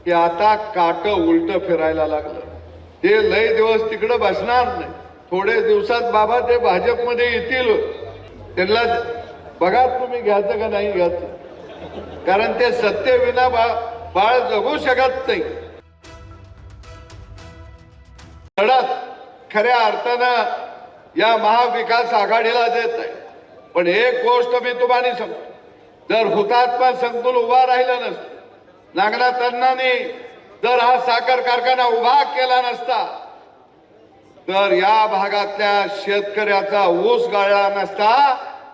की आता काट उलट फिरायला लागलं। ते लय दिवस तिकडे बसणार नाही, थोडे दिवसात बाबा ते भाजपमध्ये येतील। त्यांना बघा तुम्ही घ्यायचं का नाही घ्यायचं, कारण ते सत्य विना बाळ जगू शकत नाही। लढत खऱ्या अर्थानं या महाविकास आघाडीला देत आहे। पण एक गोष्ट मी तुम्हाला सांगतो, जर हुतात्मा संकुल उभा राहिला नसतं, नागनाथ अण्णांनी जर हा साखर कारखाना उभा केला नसता, तर या भागातल्या शेतकऱ्याचा ऊस गाळला नसता,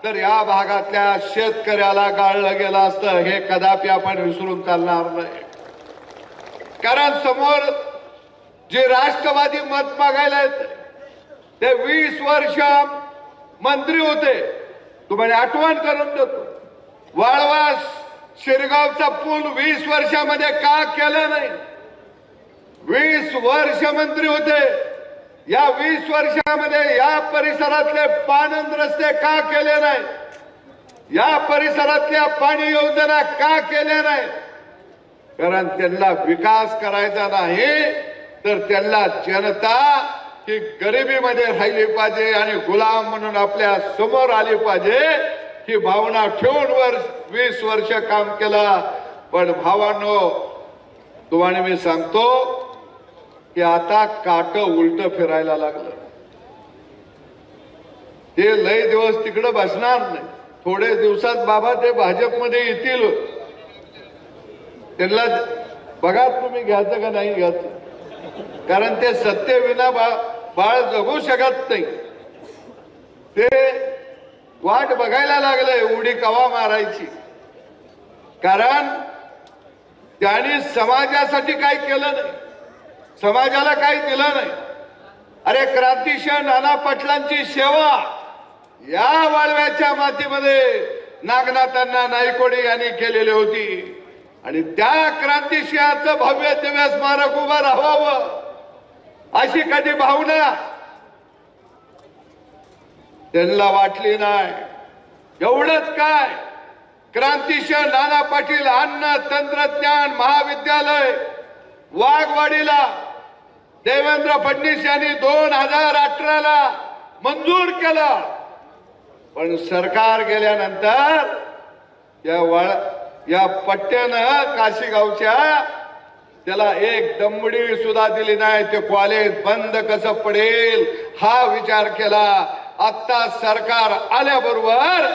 तर या भागातल्या शेतकऱ्याला गाळलं गेलं असतं। हे कदापि आपण विसरून चालणार नाही। कारण समोर जे राष्ट्रवादी मत मागायला येते ते 20 वर्ष मंत्री होते। तुम्हाला आठवण करून देतो, वाळवा शिरगावचा पूल 20 वर्षामध्ये का केला नाही? 20 वर्ष मंत्री होते, या 20 वर्षामध्ये या परिसरातले पाणंद रस्ते का केले नाही? या परिसरातल्या पाणी योजना का केल्या नाही? कारण त्यांना विकास करायचा नाही, तर त्यांना जनता ही गरिबीमध्ये राहिली पाहिजे आणि गुलाम म्हणून आपल्या समोर आली पाहिजे, ही भावना ठेवून 20 वर्ष काम केला। पण भावांनो, तुम्हाला मी सांगतो की आता काट उलट फिरायला लागलं। ते लय दिवस तिकडे बसणार नाही, थोडे दिवसात बाबा ते भाजपमध्ये येतील। त्यांना बघा तुम्ही घ्यायचं का नाही घ्यायचं, कारण ते सत्य विना बाळ जगू शकत नाही। ते वाट बघायला लागले उडी कवा मारायची, कारण त्यांनी समाजासाठी काय केलं नाही, समाजाला काय दिलं नाही। अरे क्रांतिसिंह नाना पाटलांची सेवा या वाळव्याच्या मातीमध्ये नागनाथांना नाईकोडे यांनी केलेली होती, आणि त्या क्रांतिसिंहाचं भव्य दिव्य स्मारक उभं राहावं अशी कधी भावना त्यांना वाटली नाही। एवढंच काय, क्रांतिसिंह नाना पाटील अन्न तंत्रज्ञान महाविद्यालय वाघवाडीला देवेंद्र फडणवीस यांनी 2018ला मंजूर केलं, पण सरकार गेल्यानंतर या पट्ट्यानं काशीगावच्या त्याला एक दमडी सुद्धा दिली नाही। ते कॉलेज बंद कसं पडेल हा विचार केला। आता सरकार आल्याबरोबर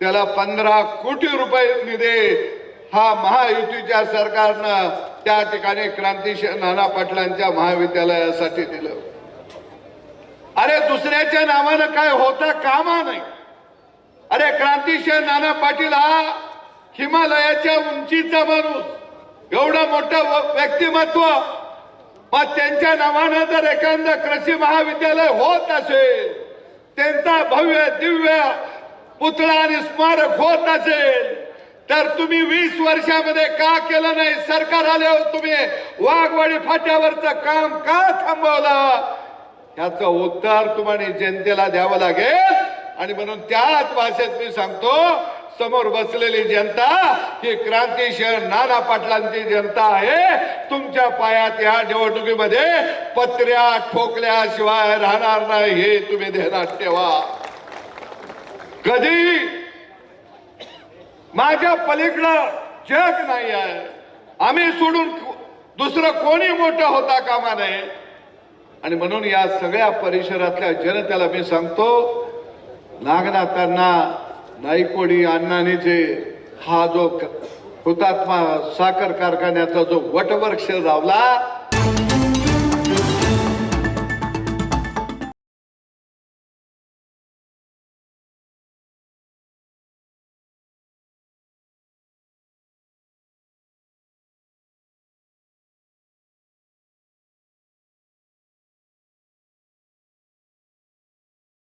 त्याला 15 कोटी रुपये निधी हा महायुतीच्या सरकारनं त्या ठिकाणी क्रांतिसिंह नाना पाटलांच्या महाविद्यालयासाठी दिलं। अरे दुसऱ्याच्या नावानं काय होता कामा नाही। अरे क्रांतिसिंह नाना पाटील हा हिमालयाच्या उंचीचा माणूस, एवढं मोठं व्यक्तिमत्व, मग त्यांच्या नावानं जर एखादं कृषी महाविद्यालय होत असेल, त्यांचा भव्य दिव्य पुतळा आणि स्मारक होत असेल, तर तुम्ही 20 वर्षामध्ये का केलं नाही? सरकार आल्यावर तुम्ही वाघवाडी फाट्यावरचं काम का थांबवलं? याचं उत्तर तुम्हाला जनतेला द्यावं लागेल। आणि म्हणून त्याच भाषेत मी सांगतो, समोर बसलेली जनता ही क्रांतिसिंह नाना पाटलांची जनता आहे। तुमच्या पायात या निवडणुकीमध्ये पत्र्या ठोकल्याशिवाय राहणार नाही, हे तुम्ही ध्यानात ठेवा। कधी माझ्या पलीकडं जग नाही आहे, आम्ही सोडून दुसरं कोणी मोठं होता कामा नये। आणि म्हणून या सगळ्या परिसरातल्या जनतेला मी सांगतो, नागनाथांना नाईकोडी अण्णांनी जे हा जो हुतात्मा साखर कारखान्याचा जो वटवृक्ष लावला,